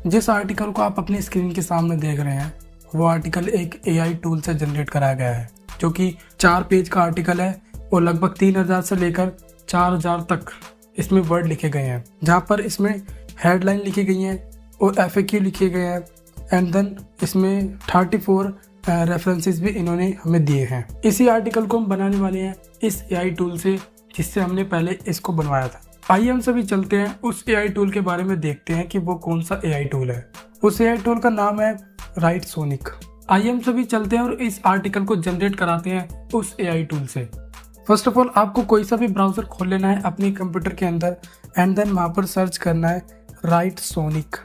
जिस आर्टिकल को आप अपनी स्क्रीन के सामने देख रहे हैं वो आर्टिकल एक AI टूल से जनरेट कराया गया है, जो कि 4 पेज का आर्टिकल है और लगभग 3000 से लेकर 4000 तक इसमें वर्ड लिखे गए हैं, जहाँ पर इसमें हेडलाइन लिखी गई है और FAQ लिखे गए हैं एंड देन इसमें 34 रेफरेंसेस भी इन्होंने हमें दिए हैं। इसी आर्टिकल को हम बनाने वाले हैं इस AI टूल से जिससे हमने पहले इसको बनवाया था। आइए हम सभी चलते हैं उस AI टूल के बारे में, देखते हैं कि वो कौन सा AI टूल है। उस AI टूल का नाम है राइटसोनिक। आइए हम सभी चलते हैं और इस आर्टिकल को जनरेट कराते हैं उस AI टूल से। फर्स्ट ऑफ ऑल आपको कोई सा भी ब्राउजर खोल लेना है अपने कंप्यूटर के अंदर एंड देन वहाँ पर सर्च करना है राइटसोनिक,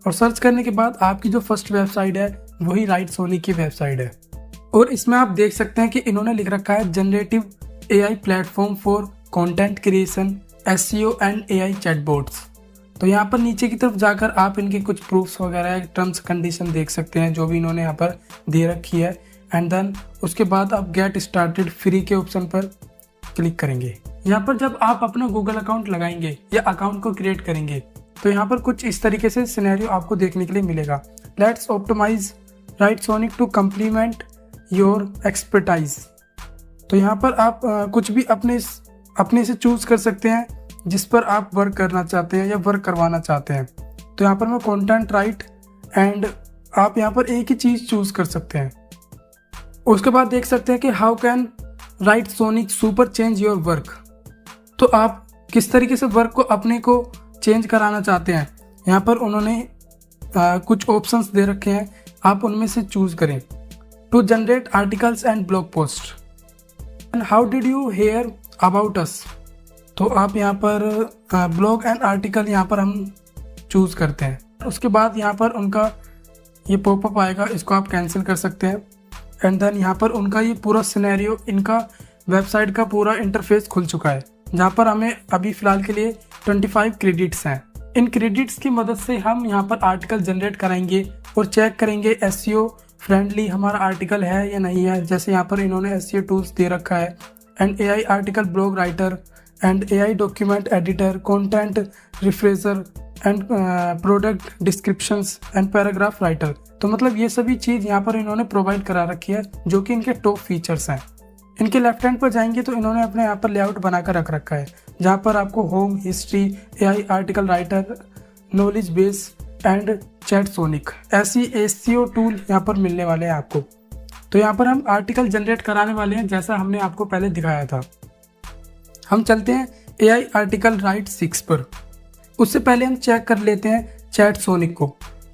और सर्च करने के बाद आपकी जो फर्स्ट वेबसाइट है वही राइटसोनिक की वेबसाइट है। और इसमें आप देख सकते हैं कि इन्होंने लिख रखा है generative AI platform for content creation, SEO and AI chatbots. तो यहाँ पर नीचे की तरफ जाकर आप इनके कुछ प्रूफ्स वगैरह, टर्म्स कंडीशन देख सकते हैं जो भी इन्होंने यहाँ पर दे रखी है एंड देन उसके बाद आप गेट स्टार्टेड फ्री के ऑप्शन पर क्लिक करेंगे। यहाँ पर जब आप अपना गूगल अकाउंट लगाएंगे या अकाउंट को क्रिएट करेंगे तो यहाँ पर कुछ इस तरीके से सिनेरियो आपको देखने के लिए मिलेगा। Let's optimize Writesonic to complement your expertise. तो यहाँ पर आप कुछ भी अपने से चूज कर सकते हैं जिस पर आप वर्क करना चाहते हैं या वर्क करवाना चाहते हैं। तो यहाँ पर मैं कंटेंट राइट एंड आप यहाँ पर एक ही चीज़ चूज कर सकते हैं। उसके बाद देख सकते हैं कि how can Writesonic super change your work. तो आप किस तरीके से वर्क को अपने को चेंज कराना चाहते हैं, यहाँ पर उन्होंने कुछ ऑप्शंस दे रखे हैं, आप उनमें से चूज करें। To generate articles and blog post and how did you hear about us. तो आप यहाँ पर ब्लॉग एंड आर्टिकल यहाँ पर हम चूज करते हैं। उसके बाद यहाँ पर उनका ये पॉपअप आएगा, इसको आप कैंसिल कर सकते हैं एंड देन यहाँ पर उनका ये पूरा सिनेरियो, इनका वेबसाइट का पूरा इंटरफेस खुल चुका है, जहाँ पर हमें अभी फ़िलहाल के लिए 25 क्रेडिट्स हैं। इन क्रेडिट्स की मदद से हम यहाँ पर आर्टिकल जनरेट कराएंगे और चेक करेंगे SEO फ्रेंडली हमारा आर्टिकल है या नहीं है। जैसे यहाँ पर इन्होंने SEO टूल्स दे रखा है and AI article blog writer and AI document editor, content rephraser and product descriptions and paragraph writer. तो मतलब ये सभी चीज़ यहाँ पर इन्होंने प्रोवाइड करा रखी है जो कि इनके टॉप फीचर्स हैं। इनके लेफ्ट हैंड पर जाएंगे तो इन्होंने अपने यहाँ पर लेआउट बनाकर रख रखा है, जहाँ पर आपको home, history, AI article writer, knowledge base and Chatsonic ऐसी SEO टूल यहाँ पर मिलने वाले हैं आपको। तो यहाँ पर हम आर्टिकल जनरेट कराने वाले हैं जैसा हमने आपको पहले दिखाया था। हम चलते हैं AI आर्टिकल राइट 6 पर। उससे पहले हम चेक कर लेते हैं चैटसोनिक को,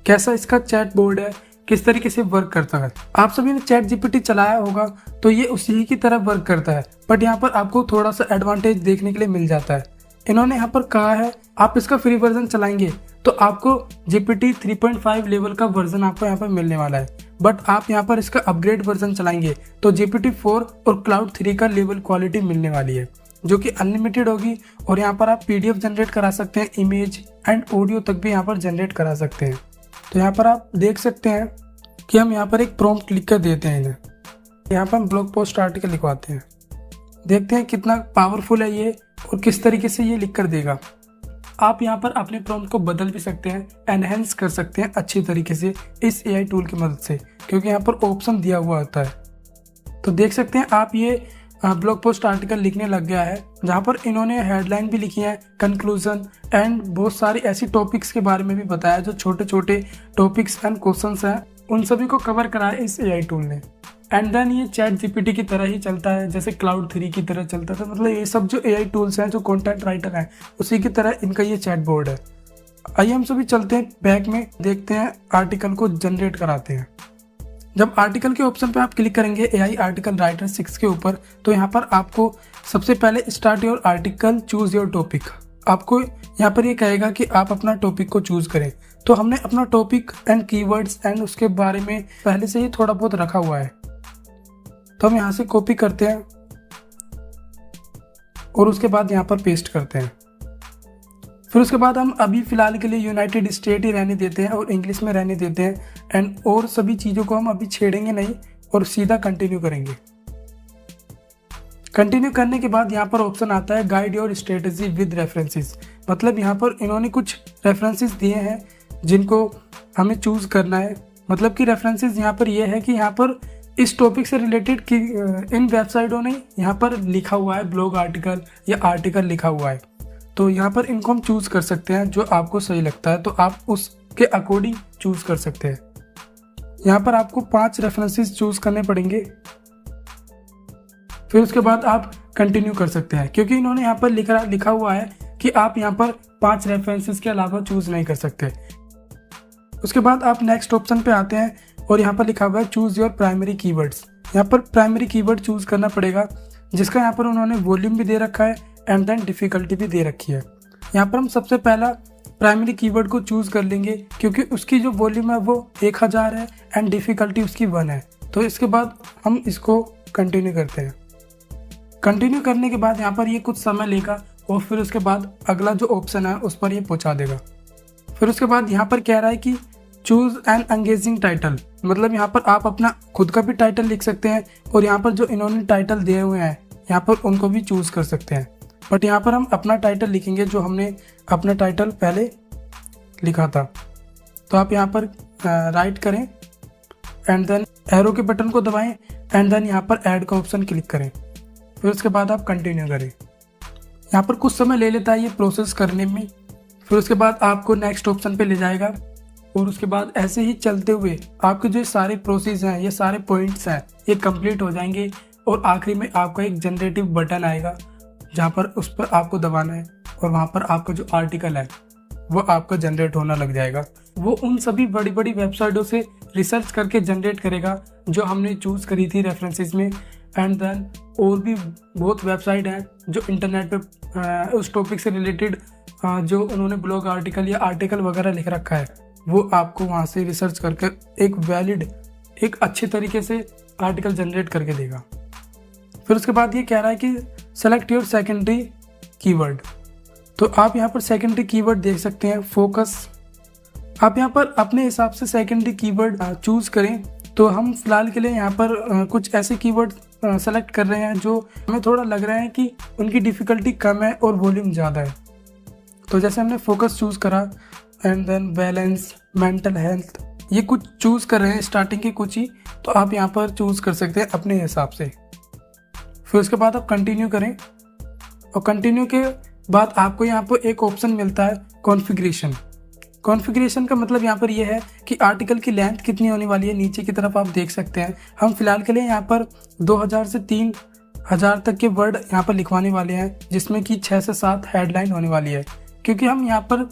कैसा इसका चैट बोर्ड है, किस तरीके से वर्क करता है। आप सभी ने ChatGPT चलाया होगा तो ये उसी की तरह वर्क करता है, बट यहाँ पर आपको थोड़ा सा एडवांटेज देखने के लिए मिल जाता है। इन्होंने यहाँ पर कहा है आप इसका फ्री वर्जन चलाएंगे तो आपको GPT 3.5 लेवल का वर्जन आपको यहाँ पर मिलने वाला है, बट आप यहाँ पर इसका अपग्रेड वर्जन चलाएंगे तो GPT 4 और क्लाउड 3 का लेवल क्वालिटी मिलने वाली है, जो कि अनलिमिटेड होगी। और यहाँ पर आप PDF जनरेट करा सकते हैं, इमेज एंड ऑडियो तक भी यहाँ पर जनरेट करा सकते हैं। तो यहाँ पर आप देख सकते हैं कि हम यहाँ पर एक प्रॉम्प्ट लिख कर देते हैं इन्हें। यहाँ पर हम ब्लॉग पोस्ट आर्टिकल लिखवाते हैं, देखते हैं कितना पावरफुल है ये और किस तरीके से ये लिख कर देगा। आप यहाँ पर अपने प्रॉम्प्ट को बदल भी सकते हैं, एनहेंस कर सकते हैं अच्छी तरीके से इस AI टूल की मदद से, क्योंकि यहाँ पर ऑप्शन दिया हुआ होता है। तो देख सकते हैं आप ये ब्लॉग पोस्ट आर्टिकल लिखने लग गया है, जहाँ पर इन्होंने हेडलाइन भी लिखी है, कंक्लूजन एंड बहुत सारी ऐसी टॉपिक्स के बारे में भी बताया जो छोटे छोटे टॉपिक्स एंड क्वेश्चंस हैं, उन सभी को कवर करा है इस AI टूल ने। एंड देन ये ChatGPT की तरह ही चलता है, जैसे क्लाउड 3 की तरह चलता था। मतलब ये सब जो AI टूल्स हैं, जो कंटेंट राइटर हैं, उसी की तरह इनका ये चैट बोर्ड है। आइए हम सभी चलते हैं बैक में, देखते हैं आर्टिकल को जनरेट कराते हैं। जब आर्टिकल के ऑप्शन पे आप क्लिक करेंगे AI आर्टिकल राइटर 6 के ऊपर, तो यहाँ पर आपको सबसे पहले start your article, choose your topic. आपको यहाँ पर ये कहेगा कि आप अपना टॉपिक को चूज करें। तो हमने अपना टॉपिक एंड कीवर्ड्स एंड उसके बारे में पहले से ही थोड़ा बहुत रखा हुआ है, तो हम यहाँ से कॉपी करते हैं और उसके बाद यहाँ पर पेस्ट करते हैं। फिर उसके बाद हम अभी फ़िलहाल के लिए यूनाइटेड स्टेट ही रहने देते हैं और इंग्लिश में रहने देते हैं एंड और सभी चीज़ों को हम अभी छेड़ेंगे नहीं और सीधा कंटिन्यू करेंगे। कंटिन्यू करने के बाद यहाँ पर ऑप्शन आता है guide your strategy with references. मतलब यहाँ पर इन्होंने कुछ रेफरेंसेस दिए हैं जिनको हमें चूज़ करना है। मतलब कि रेफरेंसेस यहाँ पर ये है कि यहाँ पर इस टॉपिक से रिलेटेड कि इन वेबसाइटों ने यहाँ पर लिखा हुआ है ब्लॉग आर्टिकल या आर्टिकल लिखा हुआ है, तो यहाँ पर इनको हम चूज़ कर सकते हैं जो आपको सही लगता है, तो आप उसके अकॉर्डिंग चूज़ कर सकते हैं। यहाँ पर आपको 5 रेफरेंसेस चूज़ करने पड़ेंगे, फिर उसके बाद आप कंटिन्यू कर सकते हैं, क्योंकि इन्होंने यहाँ पर लिखा हुआ है कि आप यहाँ पर 5 रेफरेंसेस के अलावा चूज़ नहीं कर सकते। उसके बाद आप नेक्स्ट ऑप्शन पे आते हैं और यहाँ पर लिखा हुआ है चूज़ योर प्राइमरी कीवर्ड्स। यहाँ पर प्राइमरी कीवर्ड चूज़ करना पड़ेगा, जिसका यहाँ पर उन्होंने वॉल्यूम भी दे रखा है एंड देन डिफ़िकल्टी भी दे रखी है। यहाँ पर हम सबसे पहला प्राइमरी कीवर्ड को चूज़ कर लेंगे, क्योंकि उसकी जो वॉल्यूम है वो 1000 है एंड डिफ़िकल्टी उसकी 1 है। तो इसके बाद हम इसको कंटिन्यू करते हैं। कंटिन्यू करने के बाद यहाँ पर ये कुछ समय लेगा और फिर उसके बाद अगला जो ऑप्शन है उस पर ये पहुँचा देगा। फिर उसके बाद यहाँ पर कह रहा है कि चूज़ एन एंगेजिंग टाइटल, मतलब यहाँ पर आप अपना खुद का भी टाइटल लिख सकते हैं और यहाँ पर जो इन्होंने टाइटल दिए हुए हैं यहाँ पर उनको भी चूज़ कर सकते हैं। बट यहाँ पर हम अपना टाइटल लिखेंगे जो हमने अपना टाइटल पहले लिखा था। तो आप यहाँ पर राइट करें एंड देन एरो के बटन को दबाएं एंड देन यहाँ पर ऐड का ऑप्शन क्लिक करें। फिर उसके बाद आप कंटिन्यू करें। यहाँ पर कुछ समय ले लेता है ये प्रोसेस करने में। फिर उसके बाद आपको नेक्स्ट ऑप्शन पे ले जाएगा और उसके बाद ऐसे ही चलते हुए आपके जो सारे प्रोसेस हैं, ये सारे पॉइंट्स हैं, ये कंप्लीट हो जाएंगे और आखिरी में आपका एक जनरेटिव बटन आएगा जहाँ पर उस पर आपको दबाना है और वहाँ पर आपका जो आर्टिकल है वो आपका जनरेट होना लग जाएगा। वो उन सभी बड़ी बड़ी वेबसाइटों से रिसर्च करके जनरेट करेगा जो हमने चूज़ करी थी रेफरेंसेस में। एंड देन और भी बहुत वेबसाइट हैं जो इंटरनेट पे उस टॉपिक से रिलेटेड जो उन्होंने ब्लॉग आर्टिकल या आर्टिकल वगैरह लिख रखा है वो आपको वहाँ से रिसर्च करके एक वैलिड, एक अच्छे तरीके से आर्टिकल जनरेट करके देगा। फिर उसके बाद ये कह रहा है कि सेलेक्ट योर सेकेंडरी कीवर्ड। तो आप यहाँ पर सेकेंडरी कीवर्ड देख सकते हैं, फोकस। आप यहाँ पर अपने हिसाब से सेकेंडरी कीवर्ड चूज़ करें। तो हम फिलहाल के लिए यहाँ पर कुछ ऐसे कीवर्ड सेलेक्ट कर रहे हैं जो हमें थोड़ा लग रहा है कि उनकी डिफ़िकल्टी कम है और वॉल्यूम ज़्यादा है। तो जैसे हमने फोकस चूज़ करा and then balance, mental health, ये कुछ चूज़ कर रहे हैं स्टार्टिंग के कुछ ही, तो आप यहाँ पर चूज़ कर सकते हैं अपने हिसाब से। फिर उसके बाद आप कंटिन्यू करें और कंटिन्यू के बाद आपको यहाँ पर एक ऑप्शन मिलता है कॉन्फ़िगरेशन। कॉन्फ़िगरेशन का मतलब यहाँ पर यह है कि आर्टिकल की लेंथ कितनी होने वाली है। नीचे की तरफ आप देख सकते हैं। हम फिलहाल के लिए यहाँ पर 2000 से 3000 तक के वर्ड यहाँ पर लिखवाने वाले हैं, जिसमें कि 6 से 7 हेडलाइन होने वाली है। क्योंकि हम यहाँ पर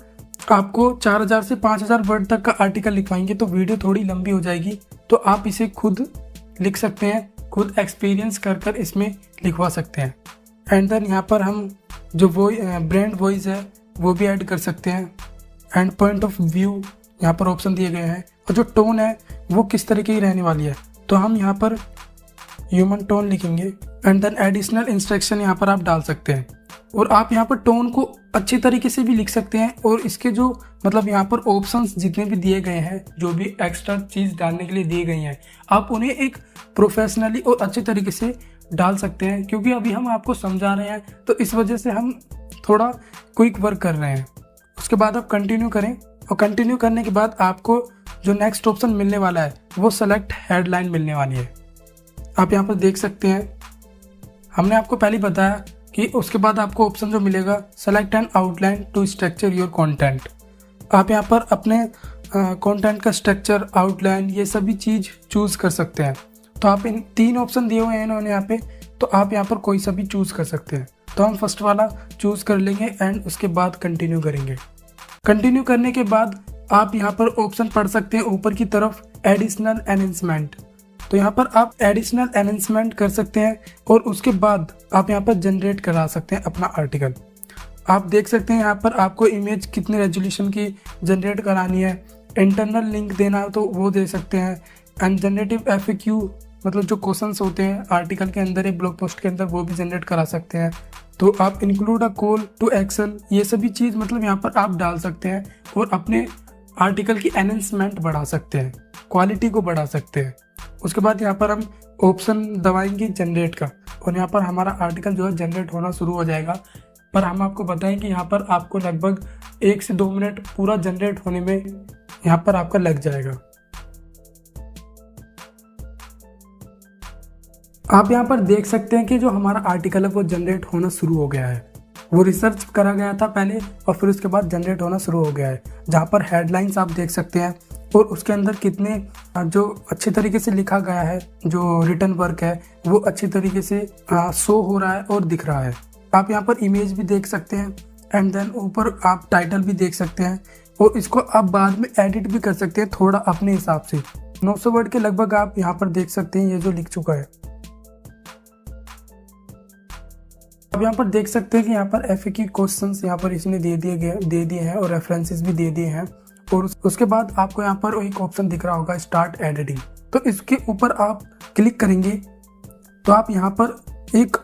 आपको 4000 से 5000 वर्ड तक का आर्टिकल लिखवाएंगे तो वीडियो थोड़ी लंबी हो जाएगी, तो आप इसे खुद लिख सकते हैं, खुद एक्सपीरियंस कर इसमें लिखवा सकते हैं। एंड देन यहाँ पर हम जो ब्रांड वॉइस है वो भी ऐड कर सकते हैं। एंड पॉइंट ऑफ व्यू यहाँ पर ऑप्शन दिए गए हैं और जो टोन है वो किस तरीके की रहने वाली है, तो हम यहाँ पर ह्यूमन टोन लिखेंगे। एंड देन एडिशनल इंस्ट्रक्शन यहाँ पर आप डाल सकते हैं और आप यहाँ पर टोन को अच्छे तरीके से भी लिख सकते हैं। और इसके जो मतलब यहाँ पर ऑप्शंस जितने भी दिए गए हैं, जो भी एक्स्ट्रा चीज़ डालने के लिए दिए गई हैं, आप उन्हें एक प्रोफेशनली और अच्छे तरीके से डाल सकते हैं। क्योंकि अभी हम आपको समझा रहे हैं तो इस वजह से हम थोड़ा क्विक वर्क कर रहे हैं। उसके बाद आप कंटिन्यू करें और कंटिन्यू करने के बाद आपको जो नेक्स्ट ऑप्शन मिलने वाला है वो सेलेक्ट हेडलाइन मिलने वाली है। आप यहाँ पर देख सकते हैं, हमने आपको पहले बताया कि उसके बाद आपको ऑप्शन जो मिलेगा select an outline to structure your content. आप यहाँ पर अपने कंटेंट का स्ट्रक्चर, आउटलाइन, ये सभी चीज़ चूज़ कर सकते हैं। तो आप इन 3 ऑप्शन दिए हुए हैं इन्होंने यहाँ पे, तो आप यहाँ पर कोई सा भी चूज़ कर सकते हैं। तो हम फर्स्ट वाला चूज़ कर लेंगे एंड उसके बाद कंटिन्यू करेंगे। कंटिन्यू करने के बाद आप यहाँ पर ऑप्शन पढ़ सकते हैं ऊपर की तरफ, एडिशनल एनहेंसमेंट। तो यहाँ पर आप एडिशनल एनहेंसमेंट कर सकते हैं और उसके बाद आप यहाँ पर जनरेट करा सकते हैं अपना आर्टिकल। आप देख सकते हैं यहाँ पर आपको इमेज कितने रेजोल्यूशन की जनरेट करानी है, इंटरनल लिंक देना तो वो दे सकते हैं। एंड जनरेटिव FAQ मतलब जो क्वेश्चंस होते हैं आर्टिकल के अंदर या ब्लॉग पोस्ट के अंदर वो भी जनरेट करा सकते हैं। तो आप include a call to action, ये सभी चीज़ मतलब यहाँ पर आप डाल सकते हैं और अपने आर्टिकल की एनहेंसमेंट बढ़ा सकते हैं, क्वालिटी को बढ़ा सकते हैं। उसके बाद यहाँ पर हम ऑप्शन दबाएंगे जनरेट का और यहाँ पर हमारा आर्टिकल जो है जनरेट होना शुरू हो जाएगा। पर हम आपको बताएं कि यहाँ पर आपको लगभग 1 से 2 मिनट पूरा जनरेट होने में यहाँ पर आपका लग जाएगा। आप यहाँ पर देख सकते हैं कि जो हमारा आर्टिकल है वो जनरेट होना शुरू हो गया है। वो रिसर्च करा गया था पहले और फिर उसके बाद जनरेट होना शुरू हो गया है। जहाँ पर हेडलाइंस आप देख सकते हैं और उसके अंदर कितने जो अच्छे तरीके से लिखा गया है, जो रिटन वर्क है वो अच्छी तरीके से शो हो रहा है और दिख रहा है। आप यहाँ पर इमेज भी देख सकते हैं एंड देन ऊपर आप टाइटल भी देख सकते हैं और इसको आप बाद में एडिट भी कर सकते हैं थोड़ा अपने हिसाब से। 900 वर्ड के लगभग आप यहाँ पर देख सकते हैं ये जो लिख चुका है। अब यहाँ पर देख सकते हैं कि यहाँ पर FAQ क्वेश्चंस यहाँ पर इसने दे दिए हैं और रेफरेंसेस भी दे दिए हैं। और उसके बाद आपको यहाँ पर एक ऑप्शन दिख रहा होगा स्टार्ट एडिटिंग, तो इसके ऊपर आप क्लिक करेंगे तो आप यहाँ पर एक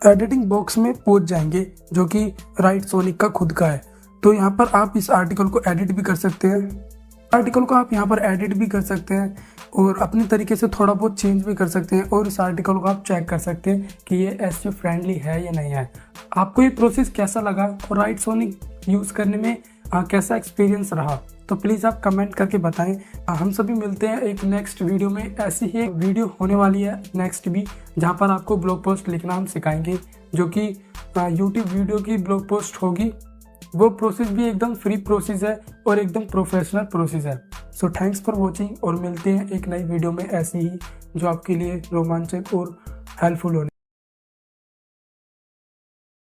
एडिटिंग बॉक्स में पहुंच जाएंगे जो कि राइट सोनिक का खुद का है। तो यहाँ पर आप इस आर्टिकल को एडिट भी कर सकते हैं, आर्टिकल को आप यहाँ पर एडिट भी कर सकते हैं और अपने तरीके से थोड़ा बहुत चेंज भी कर सकते हैं और इस आर्टिकल को आप चेक कर सकते हैं कि ये SEO फ्रेंडली है या नहीं है। आपको ये प्रोसेस कैसा लगा और राइट सोनिक यूज़ करने में कैसा एक्सपीरियंस रहा, तो प्लीज़ आप कमेंट करके बताएं। हम सभी मिलते हैं एक नेक्स्ट वीडियो में। ऐसी ही वीडियो होने वाली है नेक्स्ट भी, जहाँ पर आपको ब्लॉग पोस्ट लिखना हम सिखाएंगे, जो कि यूट्यूब वीडियो की ब्लॉग पोस्ट होगी। वो प्रोसेस भी एकदम फ्री प्रोसेस है और एकदम प्रोफेशनल प्रोसेस है। सो थैंक्स फॉर वॉचिंग और मिलते हैं एक नई वीडियो में ऐसी ही, जो आपके लिए रोमांचक और हेल्पफुल होने।